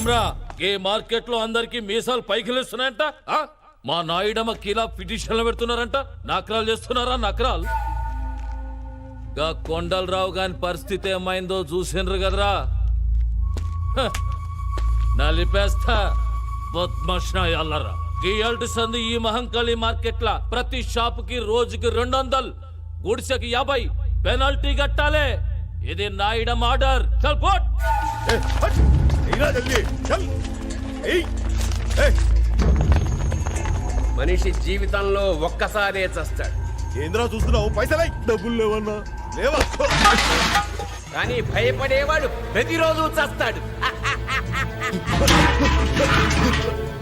ఏమ్రా ఏ మార్కెట్ లో అందరికి మీసాలు పైకి లేస్తున్నాయంట మా నాయుడమ్మ కిలా పిటిషన్లు పెడుతున్నారంట నకరాలు చేస్తున్నారా నకరాలు గా కొండలరావు గాని పరిస్థితి ఏమైందో చూసిండ్రు కదరా నలిపేస్తా బద్మాషాయాలరా గీయాల్టి సంది ఈ మహంకాళి మార్కెట్ లా ప్రతి షాప్ కి రోజుకి 200 గుడిసెకి 50 పెనాల్టీ కట్టాలే ఇది నాయుడమ్మ ఆర్డర్ చల్ పోట్ మనిషి జీవితంలో ఒక్కసారే చస్తాడు. ఏంద్రా చూస్తున్నావు? పైసలై డబ్బులు లేవన్నా లేవా? కానీ భయపడేవాడు ప్రతిరోజు చస్తాడు.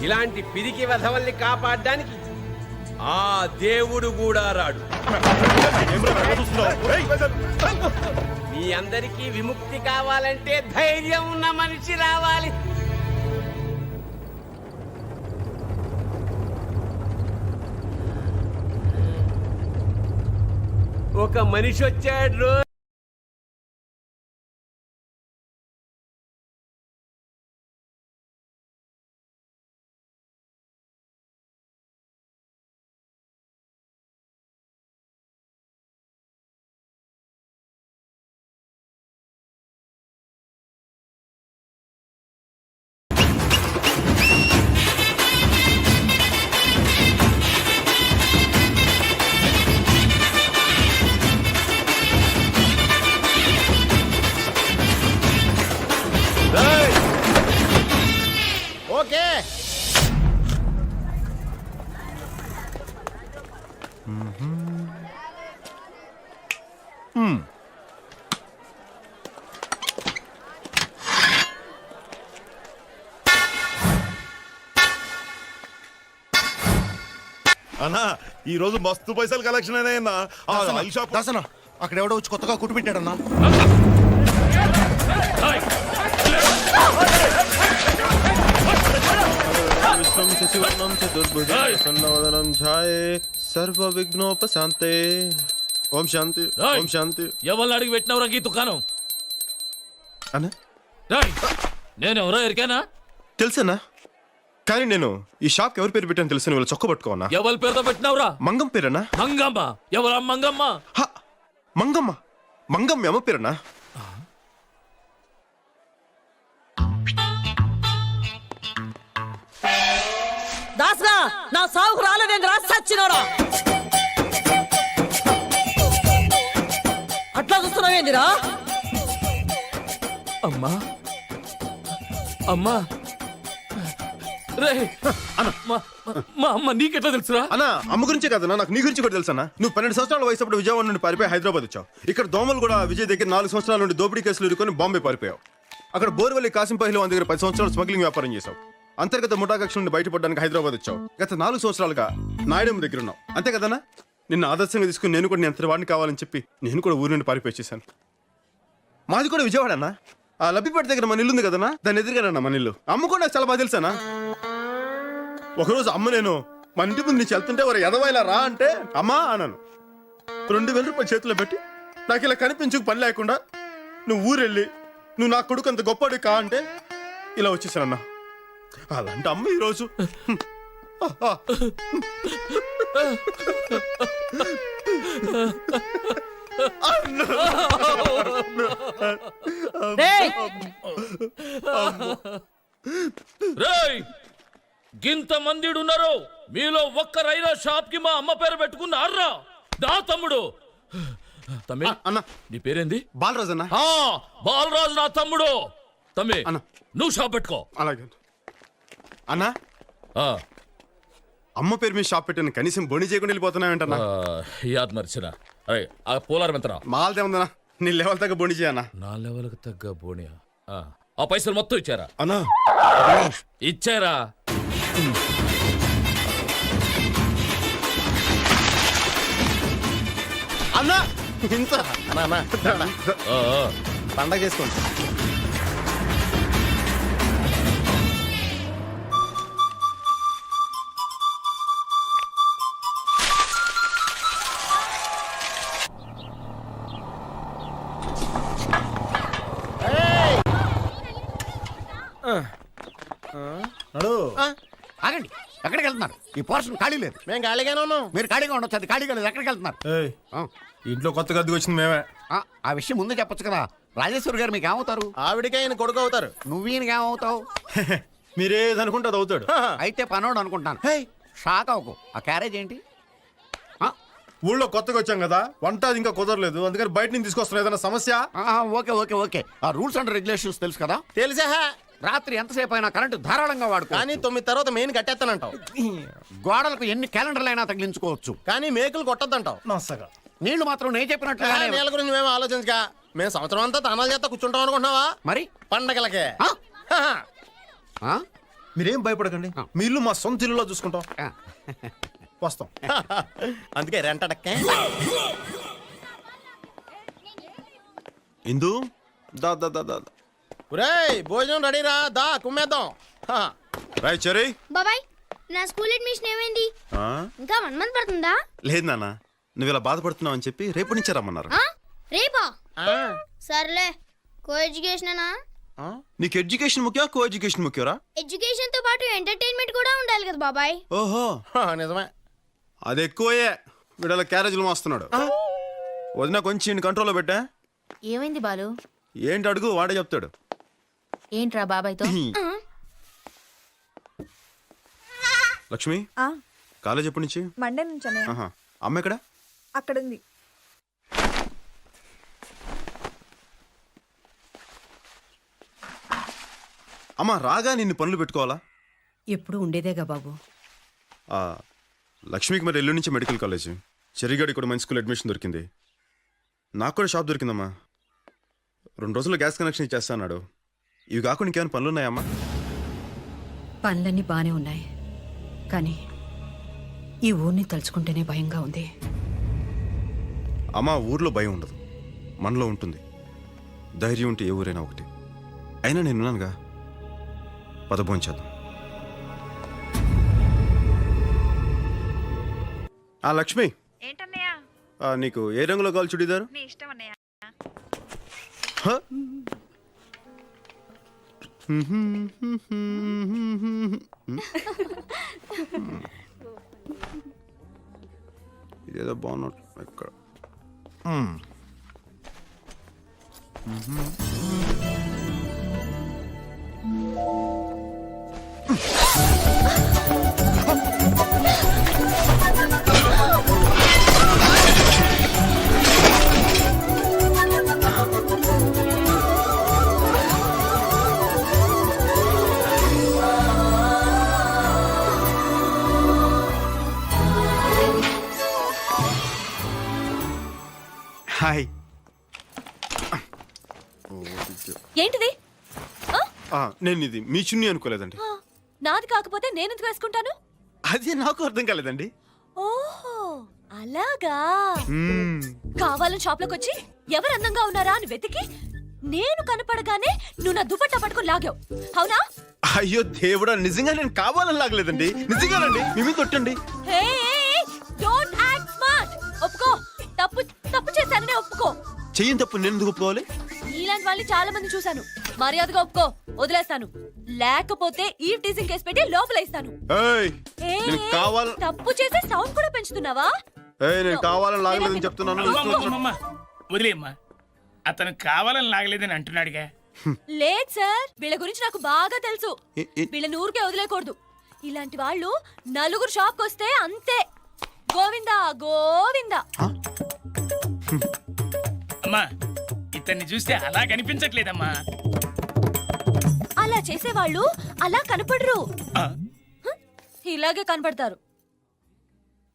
ఇలాంటి పిరికి వెధవల్ని కాపాడడానికి ఆ దేవుడు కూడా రాడు. మీ అందరికీ విముక్తి కావాలంటే ధైర్యం ఉన్న మనిషి రావాలి. ఒక మనిషి వచ్చాడు. ఓకే అన్నా ఈ రోజు మస్తు పైసలు కలెక్షన్ అయినా అక్కడ ఎవడో వచ్చి కొత్తగా కుట్టు పెట్టాడన్నా. సర్వ విఘ్నోపశాంతే. ఓం శాంతి ఓం శాంతి. ఎవరిని అడిగి పెట్టినవరా ఈ దుకాణం? అన్నా నేను ఎవరో ఎరికానా? తెలుసన్నా, కానీ నేను ఈ షాప్ ఎవరి పేరు పెట్టాను తెలుసు. వీళ్ళు చొక్క పట్టుకోనా? ఎవరి పేరుతో పెట్టినవరా? మంగం పేరన్నా. మంగమ్మ? ఎవరా మంగమ్మ? మంగమ్మ మంగమ్మ అమ్మ పేరన్నా. దాసరా నా సాగుకు రాలేదేంద్ర సచ్చినోడా. అట్లా చూస్తున్నావేందిరా? అమ్మా అమ్మా రే మా అమ్మ నీకెట్లా తెలుసురా? అన్నా అమ్మ గురించే కదన్నా, నాకు నీ గురించి కూడా తెలుసన్నా. నువ్వు 12 సంవత్సరాల వయసు అప్పుడు విజయవాడ నుండి పారిపోయి హైదరాబాద్ వచ్చావు. ఇక్కడ దోమలు కూడా విజయ్ దగ్గర 4 సంవత్సరాల నుండి దోపిడీ కేసులు ఇరుకొని బాంబే పారిపోయావు. అక్కడ బోర్వెల్లి కాసింపహిలో దగ్గర 10 సంవత్సరాలు స్మగ్లింగ్ వ్యాపారం చేశావు. అంతర్గత ముఠాకక్ష నుండి బయటపడడానికి హైదరాబాద్ వచ్చావు. గత 4 సంవత్సరాలుగా నాయుడమ్మ దగ్గర ఉన్నావు. అంతే కదన్నా? నిన్ను ఆదర్శంగా తీసుకుని నేను కూడా అంతటి వాడిని కావాలని చెప్పి నేను కూడా ఊరి నుండి పారిపోయి చేశాను. మాది కూడా విజయవాడ అన్న. ఆ లబ్బిపేట దగ్గర మన ఇల్లు ఉంది కదన్నా, దాన్ని ఎదురుగానన్నా మన ఇల్లు. అమ్మ కూడా నాకు చాలా బాగా తెలుసానా. ఒకరోజు అమ్మ నేను మన ఇంటి ముందు నుంచి వెళ్తుంటే వారు ఎదవాయిలా రా అంటే అమ్మా అన్నాను. 2000 రూపాయలు చేతిలో పెట్టి నాకు ఇలా కనిపించుకు పని లేకుండా నువ్వు ఊరెళ్ళి నువ్వు నా కొడుకు అంత గొప్పడు కా అంటే ఇలా వచ్చేసానన్నా. అలాంటి అమ్మ ఈరోజు గింత మందిడు ఉన్నారు, మీలో ఒక్కరైనా షాప్ కి మా అమ్మ పేరు పెట్టుకున్నారా? దా తమ్ముడు. తమ్మి అన్న నీ పేరేంది? బాలరాజు అన్న. బాలరాజు నా తమ్ముడు. తమ్మి అన్న నువ్వు షాప్ పెట్టుకో. అలాగే అన్నా. అమ్మ పేరు మీద షాప్ పెట్టాను, కనీసం బొని చేయకుండా వెళ్ళిపోతున్నావేంటన్నా? యాద్ మర్చిన. అరే ఆ పోలారం ఎంతనా? మాలదే ఉందన్నా, నీ లెవెల్ తగ్గ బొని చేయన్నా. నా లెవెల్కి తగ్గ బోనియా? ఆ పైసలు మొత్తం ఇచ్చారా? అన్నా ఇచ్చారా? అన్నా ఇంత పండగ చేసుకోండి. ఆగండి, ఎక్కడికి వెళ్తున్నారు? ఈ పోర్షన్ ఖాళీ లేదు. మేము ఖాళీగానే ఉన్నాం. మీరు ఖాళీగా ఉండొచ్చు, అది ఖాళీగా లేదు. ఎక్కడికి వెళ్తున్నారు? ఆ, ఇంట్లో కొత్తగా అద్దెకి వచ్చింది మేమే. ఆ విషయం ముందే చెప్పొచ్చు కదా. రాజేశ్వరి గారు మీకు ఏమవుతారు? ఆవిడికి ఆయన కొడుకు అవుతారు. నువ్వు ఈయనకి ఏమవుతావు? మీరేది అనుకుంటే అది అవుతాడు. అయితే పనోడు అనుకుంటాను. షాక్ అవ్వకు. ఆ క్యారేజ్ ఏంటి? ఊళ్ళో కొత్తగా వచ్చాం కదా, వంట అది ఇంకా కుదరలేదు, అందుకని బయట నుంచి తీసుకొస్తున్నాం. ఏదైనా సమస్య? Okay okay okay. ఆ రూల్స్ అండ్ రెగ్యులేషన్స్ తెలుసు కదా. తెలుసా? రాత్రి ఎంతసేపు అయినా కరెంటు ధారాళంగా వాడుకో. కానీ 9 తర్వాత మెయిన్ కట్టేస్తానంటావు. గోడలకు ఎన్ని క్యాలెండర్లు అయినా తగిలించుకోవచ్చు. కానీ మేకులు కొట్టద్దంటావు. నచ్చగా నీళ్లు మాత్రం నేను చెప్పినట్లుగానే. నీళ్ళ గురించి మేము ఆలోచించగా మేము సంవత్సరం అంతా తనాలు చేస్తా కూర్చుంటాం అనుకుంటున్నావా? మరి పండగలకే. ఆ? మీరేం భయపడకండి, మీ ఇల్లు మా సొంత ఇల్లులో చూసుకుంటాం. ఆ. వస్తాం. అందుకే రెంటడక్కే. ఇందు దా దా దా దా. ఒరేయ్ భోజనం రెడీరా, దా కుమ్మేద్దాం. రాయ్ చెరీ. బాబాయ్, నా స్కూల్ అడ్మిషన్ ఏమైంది? ఇంకా 1 మంత్ పడుతుందా? లేదు నాన్న, నువ్వు ఇలా బాధపడుతున్నావు అని చెప్పి రేపు నుంచి రమ్మన్నారు. ఆ? రేపా? సర్లే. కో ఎడ్యుకేషనేనా? నీకు ఎడ్యుకేషన్ ముఖ్యం, కో ఎడ్యుకేషన్ ముఖ్యరా? ఎడ్యుకేషన్ తో పాటు ఎంటర్టైన్మెంట్ కూడా ఉండాలి కదా బాబాయ్. ఓహో నిజమే. అది ఎక్కువే. వీడల క్యారేజీలు మోస్తున్నాడు. వదిన కొంచెం కంట్రోల్లో పెట్టా. ఏమైంది బాలు? ఏంటి అడుగు, వాడే చెప్తాడు. ఏంట్రా బాబాయ్తో? లక్ష్మి, కాలేజ్ ఎప్పటి నుంచి? మండే నుంచి అన్నయ్య. ఆహా. అమ్మ ఎక్కడ? అక్కడుంది. అమ్మ రాగా నిన్ను పనులు పెట్టుకోవాలా? ఎప్పుడు ఉండేదేగా బాబు. ఆ, లక్ష్మికి మరి ఎల్లుండి నుంచి మెడికల్ కాలేజ్, చెరిగాడి కూడా మంచి స్కూల్ అడ్మిషన్ దొరికింది. నాకు కూడా షాప్ దొరికిందమ్మా. 2 రోజుల్లో గ్యాస్ కనెక్షన్ ఇచ్చేస్తా అన్నాడు. ఇవి కాకుండా ఇంకేమైనా పనులు ఉన్నాయమ్మా? పనులన్నీ బానే ఉన్నాయి, కానీ ఈ ఊరిని తలుచుకుంటేనే భయంగా ఉంది. అమ్మా, ఊర్లో భయం ఉండదు, మనలో ఉంటుంది. ధైర్యం ఉంటే ఏ ఊరైనా ఒకటి. అయినా నేనున్నానుగా, పదభోంచేద్దాం. ఆ లక్ష్మి, ఏంటన్నయ్య? నీకు ఏ రంగులో కావాలి చుడీదారు? నీ ఇష్టం అన్నయ్య. ఇదేదో బాగున్నట్టు ఇక్కడ. హాయ్. ఏంటిది? నేను ఇది మీ చున్నీ అనుకోలేదండి. నాది కాకపోతే నేను ఎందుకు వేసుకుంటాను? అది నాకు అర్థం కాలేదండి. ఓహో అలాగా. కావాలని షాప్ లోకి వచ్చి ఎవరు అందంగా ఉన్నారా అని వెతికి నేను కనపడగానే నువ్వు నా దుపట్టా పట్టుకుని లాగావు, అవునా? అయ్యో దేవుడా, నిజంగా నేను కావాలని లాగలేదండి, నిజంగానండి. మీ మీద కొట్టండి. Hey don't act smart. ఒప్పుకో, తప్పు తప్పు చేశాననే ఒప్పుకో. చెయ్యని తప్పు నేను ఎందుకు ఒప్పుకోవాలి? ఇలాంటి వాళ్ళని చాలా మంది చూశాను. మర్యాదగా ఒప్పుకో, వదిలేస్తాను. లేకపోతే ఈ టీజింగ్ కేసు పెట్టి లోపలేస్తాను. నేను కావాలని తప్పు చేసే సౌండ్ కూడా పెంచుతున్నావా? నేను కావాలని లాగలేదని చెప్తున్నాను. వదిలేమ్మా, అతను కావాలని లాగలేదని అంటున్నాడుగా. లేదు సార్, వీళ్ళ గురించి నాకు బాగా తెలుసు. వీళ్ళని ఊరికే వదిలేకూడదు. ఇలాంటి వాళ్ళు నలుగురు షాప్కి వస్తే అంతే, గోవిందా గోవిందా. అమ్మా, ఇతన్ని చూస్తే అలా కనిపించట్లేదమ్మా. అలా చేసేవాళ్ళు అలా కనపడరు, ఇలాగే కనపడతారు.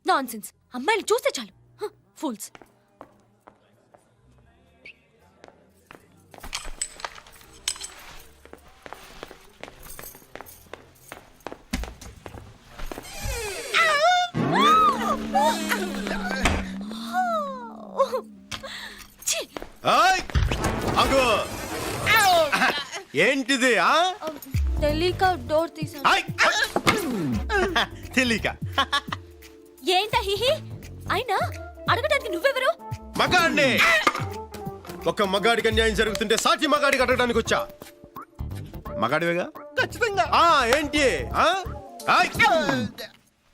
నాన్సెన్స్. అమ్మాయిలు చూస్తే చాలు ఫూల్స్. ఏంటిది? తెలియక డోర్ తీసాను. తెలియక ఏంటా హిహి? అయినా అడగడానికి నువ్వెవరు? మగాడిని. ఒక మగాడికి అన్యాయం జరుగుతుంటే సాటి మగాడికి అడగడానికి వచ్చా. మగాడివేగా ఖచ్చితంగా ఆ ఏంటి ఆ? ఆయ్!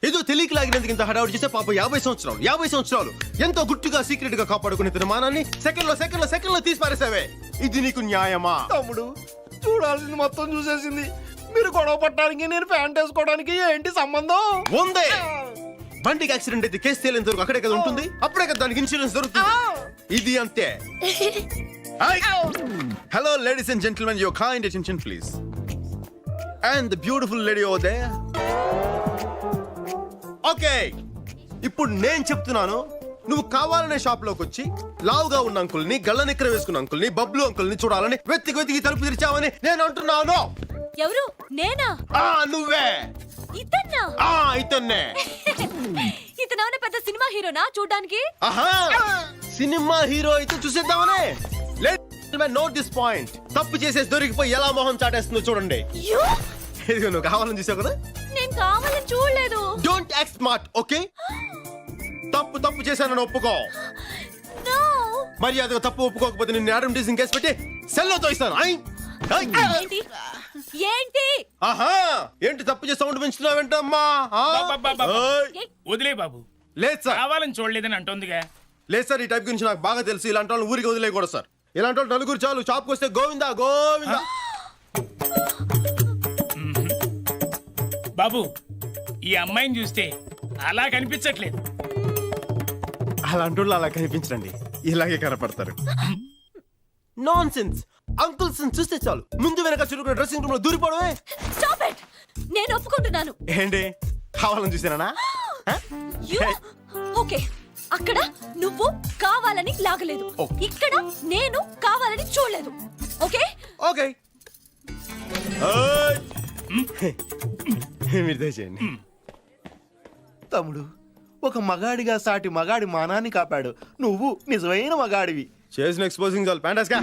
ఏదో తెలియక లాగినందుకు ఇంత హడావుడి చేస్తే పాప 50 సంవత్సరాలు ఎంతో గుట్టుగా సీక్రెట్ గా కాపాడుకునే తన మానాన్ని సెకండ్ లో తీసి పారేసావే ఇది నీకు న్యాయమా? తమ్ముడు చూడాల్సింది మొత్తం చూసేసింది. మీరు గొడవ పట్టడానికి నేను ప్యాంట్ వేసుకోవడానికి ఏంటి సంబంధం? ఉందే. బండికి యాక్సిడెంట్ అయితే కేసు తేలేంత వరకు అక్కడే కదా ఉంటుంది, అప్పుడే కదా దానికి ఇన్సూరెన్స్ దొరుకుతుంది. ఇది అంతే. Hello ladies and gentlemen, your kind attention please. And the beautiful lady over there. Okay, ఇప్పుడు నేను చెప్తున్నాను, నువ్వు కావాలనే షాప్ లోకి వచ్చి లావుగా ఉన్న అంకుల్ని, గళ్ళ నిక్కర వేసుకున్న అంకుల్ని, బబ్లు అంకుల్ని చూడాలని వెతికి తలుపు తెరిచావని నేను అంటున్నాను. ఎవరు? నేనా? నువ్వే. ఇతన్నా? ఇతన్నే. ఇతను పెద్ద సినిమా హీరోనా చూడ్డానికి? ఆహా, సినిమా హీరో అయితే చూసేద్దామనే. Note this point. తప్పు చేసేసి దొరికిపోయి ఎలా మొహం చాటేస్తుందో చూడండి. యు? ఇదిగో నువ్వు కావాలని చూసావు కదా. నేను కావాలని చూడలేదు. Don't act smart, okay? తప్పు చేశానని ఒప్పుకో. నో. మర్యాదగా తప్పు ఒప్పుకోకపోతే నిన్ను యాడమ్ టీసింగ్ కేసు పెట్టి సెల్లో తోయిస్తాను. ఏంటి? ఏంటి? ఆహా, ఏంటి తప్పు చేసి సౌండ్ పెంచుతున్నావేంటమ్మా? వదిలే బాబు, లేదు సార్, కావాలని చూడలేదని అంటోందిగా. లేదు సార్, ఈ టైప్ గురించి నాకు బాగా తెలుసు. ఇలాంటి వాళ్ళు ఊరికి వదిలేయకూడదు సార్. ఇలాంటి వాళ్ళు నలుగురు చాలు, షాప్కి వస్తే గోవిందా గోవిందా. బాబు, ఈ అమ్మాయిని చూస్తే అలా కనిపించట్లేదు. అలాంటి వాళ్ళు అలా కనిపించండి, ఇలాగే కనపడతారు. Non sense. అంకుల్స్ చూస్తే చాలు ముందు వెనక చురుకున్న డ్రెస్సింగ్ రూమ్ లో దూరిపోవడమే. Stop it. నేను ఒప్పుకుంటున్నాను. ఏంటి కావాలని చూసానా? ఓకే, అక్కడ నువ్వు కావాలని లాగలేదు, ఇక్కడ నేను కావాలని చూడలేదు. ఓకే ఓకే, మీరు దయచేయండి. తమ్ముడు, ఒక మగాడిగా సాటి మగాడి మానాన్ని కాపాడు. నువ్వు నిజమైన మగాడివి. చేసిన ఎక్స్పోజింగ్ చాలు. ప్యాంటాస్గా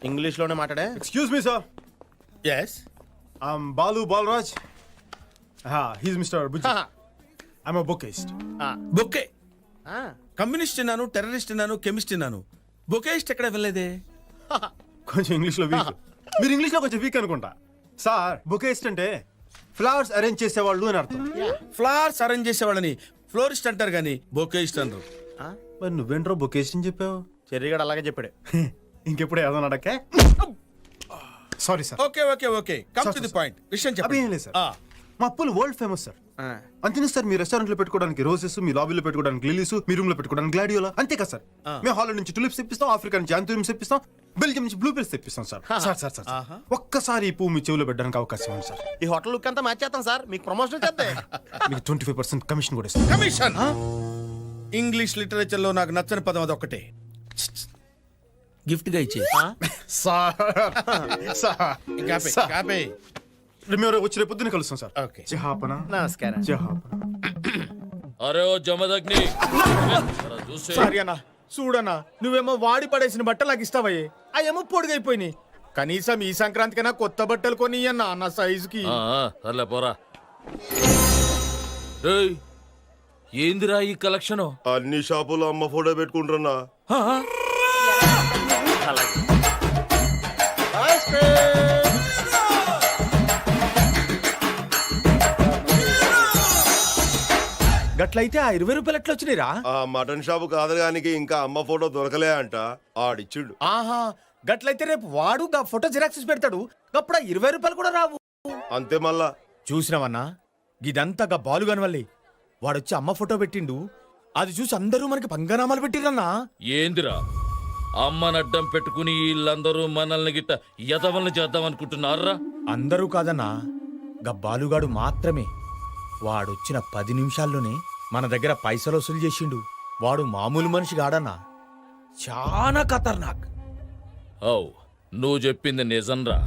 ఇంగ్లీష్ లోనే మాట్లాడే. Excuse me sir, S. Balu Balaraj. He's mister Bujji. I'm a bookist. Bouquet. Communist అన్నాను, టెర్రరిస్ట్ అన్నాను, కెమిస్ట్ అన్నాను. బొకేస్ట్ ఎక్కడ వెళ్ళలేదే. కొంచెం ఇంగ్లీష్ లో వీక్. మీరు ఇంగ్లీష్ లో కొంచెం వీక్ అనుకుంటా. సార్, బుకేస్ట్ అంటే ఫ్లవర్స్ అరేంజ్ చేసేవాళ్ళు అని అర్థం. ఫ్లవర్స్ అరేంజ్ చేసేవాళ్ళని ఫ్లోరిస్ట్ అంటారు కానీ బొకేస్ట్ అనరు. మరి నువ్వేంట్రో బుకేస్ట్ అని చెప్పావు? చెర్రిగాడు అలాగే చెప్పాడు. ఇంకెప్పుడు ఏదో అడక్కే. Sorry sir. Okay okay okay, come to the point. విషయం అవి ఏం లేదు సార్, మా అప్పులు వరల్డ్ ఫేమస్ సార్. అంతేనా సార్? మీ రెస్టారెంట్ లో పెట్టుకోవడానికి రోజెస్, మీ లాబీలో పెట్టుకోవడానికి లిలీస్, మీ రూమ్ లో పెట్టుకోవడానికి గ్లాడియోలా, అంతే కదా సార్? మేము హాల్ నుంచి టులిప్స్ తెప్పిస్తాం, ఆఫ్రికా నుంచి ఆంథూరియం తెప్పిస్తాం, బెల్జియం నుంచి బ్లూబెర్రీస్ తెప్పిస్తాం సార్. సార్ సార్ సార్ ఒక్కసారి ఈ పువ్వు మీ చెవులో పెట్టడానికి అవకాశం ఉంది సార్. ఈ హోటల్ లుక్ అంతా మార్చేస్తాం సార్, మీకు ప్రమోషన్ చేస్తే మీకు 25% కమిషన్ కూడా ఇస్తాం. కమిషన్? ఇంగ్లీష్ లిటరేచర్ లో నాకు నచ్చని పదం అది ఒక్కటే. గిఫ్ట్ గా ఇచ్చే మీరు వచ్చి పొద్దున్న కలుస్తాం సార్. ఓకే. జహాపన. నమస్కారం. జహాపన. అరే ఓ జమదగ్ని, చూసే సారీ అన్న, చూడన్నా, నువ్వేమో వాడి పడేసిన బట్టలు నాకు ఇస్తావయ్యే, అవేమో పొడిగైపోయినాయి. కనీసం ఈ సంక్రాంతి కన్నా కొత్త బట్టలు కొని అన్న నా సైజుకి. సర్లే పోరా. ఏయ్, ఏందిరా ఈ కలెక్షన్? అన్ని షాపులో అమ్మ ఫోటో పెట్టుకుంటున్నా. గట్లయితే ఆ 20 రూపాయలు ఎట్లా వచ్చినాయిరా? ఆ మటన్ షాపు కాదడానికి ఇంకా అమ్మ ఫోటో దొరకలే అంట, ఆడిచ్చిండు. ఆహా, గట్లయితే రేపు వాడు గా ఫోటో జిరాక్స్ పెడతాడు, అప్పుడు ఆ 20 రూపాయలు కూడా రావు. అంతే మళ్ళా. చూసినావన్నా, ఇదంతా గా బాలుగాని వల్లే. వాడొచ్చి అమ్మ ఫోటో పెట్టిండు, అది చూసి అందరూ మనకి పంగనామాలు పెట్టిరన్నా. ఏందిరా అమ్మనడ్డం పెట్టుకుని వీళ్ళందరూ మనల్ని గిట్ట యదవల్ని చేద్దాం అనుకుంటున్నారా? అందరూ కాదన్నా, గా బాలుగాడు మాత్రమే. వాడొచ్చిన 10 నిమిషాల్లోనే మన దగ్గర పైసలు వసూలు చేసిండు. వాడు మామూలు మనిషి కాడన్నా, చాలా ఖతర్నాక్. ఓ, నువ్వు చెప్పింది నిజంరా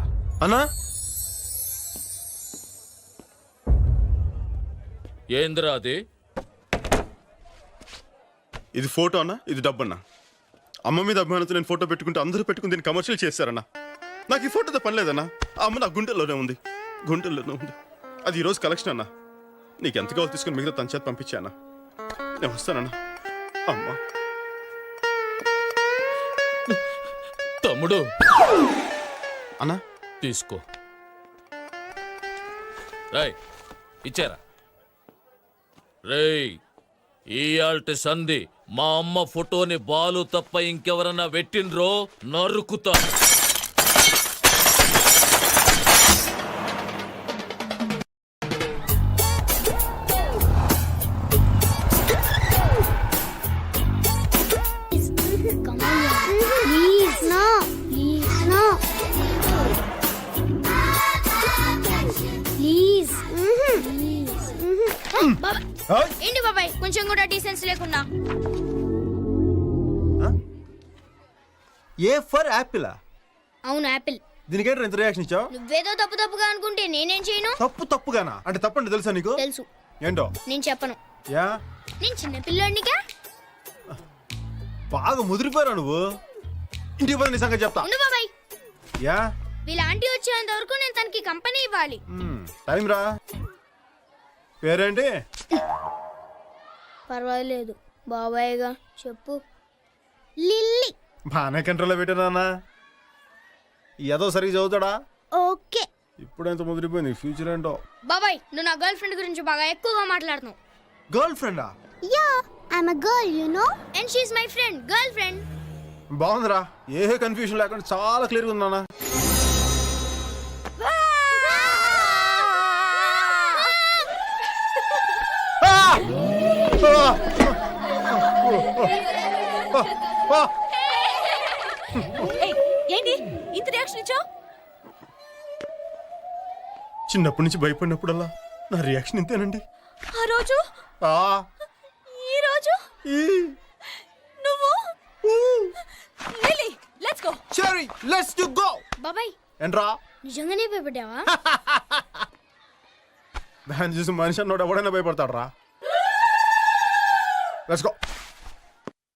అన్నా? ఏందిరా అది? ఇది ఫోటో అన్నా, ఇది డబ్బన్నా. అమ్మ మీద అభిమానంతో నేను ఫోటో పెట్టుకుంటే అందరూ పెట్టుకుని దీన్ని కమర్షియల్ చేశారన్నా. నాకు ఈ ఫోటోతో పని లేదన్నా. ఆ అమ్మ నా గుండెల్లోనే ఉంది, గుండెల్లోనే ఉంది. అది ఈరోజు కలెక్షన్ అన్నా. నీకు ఎంత కావాలి తీసుకుని మిగతా తన చేత పంపించానా? నేను వస్తానన్నా. అమ్మా తమ్ముడు అన్నా తీసుకో. రేయ్ ఇచ్చారా? రేయ్ ఇయాల్టి సంధి మా అమ్మ ఫోటోని బాలు తప్ప ఇంకెవరన్నా పెట్టిండ్రో నరుకుతా. Please no please no please ఏంటి బాబాయ్ కొంచెం కూడా డీసెన్స్ లేకుండా? ఏ ఫర్ యాపిల్ అవును యాపిల్. దీనికేంటి ఎంత రియాక్షన్ ఇచ్చావు? నువ్వేదో తప్పు తప్పుగా అనుకుంటే నేనేం చేయను? తప్పుగానా అంటే తప్పండి తెలుసా నీకు? తెలుసు. ఏంటో? నేను చెప్పను. యా నేను చిన్న పిల్లోడినిగా. బాగా ముదిరిపోయారా నువ్వు? ఇంటికి పోయి నీ సంగతి చెప్తా. ఉండు బాబాయ్. యా వీళ్ళ ఆంటీ వచ్చేంత వరకు నేను తనకి కంపెనీ ఇవ్వాలి. టైం రా. పేరేంటి? పర్వాలేదు బాబాయ్గా చెప్పు. లిల్లీ. బాగానే కంట్రోల్లో పెట్టానా? ఏదో సరిగ్గా చదువుతాడా? ఓకే. ఇప్పుడెంత ముదిరిపోయింది, ఫ్యూచర్ ఏంటో. బాబాయ్ నువ్వు నా గర్ల్ ఫ్రెండ్ గురించి బాగా ఎక్కువగా మాట్లాడుతున్నావు. గర్ల్ ఫ్రెండా? Yeah I'm a girl you know and she is my friend girl friend. బాగుందిరా, ఏ కన్ఫ్యూజన్ లేకుండా చాలా క్లియర్గా ఉందన్నా. ఏయ్, ఏంటి ఇంత రియాక్షన్ ఇచ్చావు? చిన్నప్పటి నుంచి భయపడినప్పుడల్లా నా రియాక్షన్ ఇంతేనండి. ఆ రోజు ఆ, ఈ రోజు ఈ, నువ్వు lily let's go. Cherry, let's to go. బాబాయ్ ఏంట్రా? నిజంగానే భయపడ్డావా? దాన్ని చూసి మనిషి అన్నోడు ఎవడైనా భయపడతాడు రా. Let's go.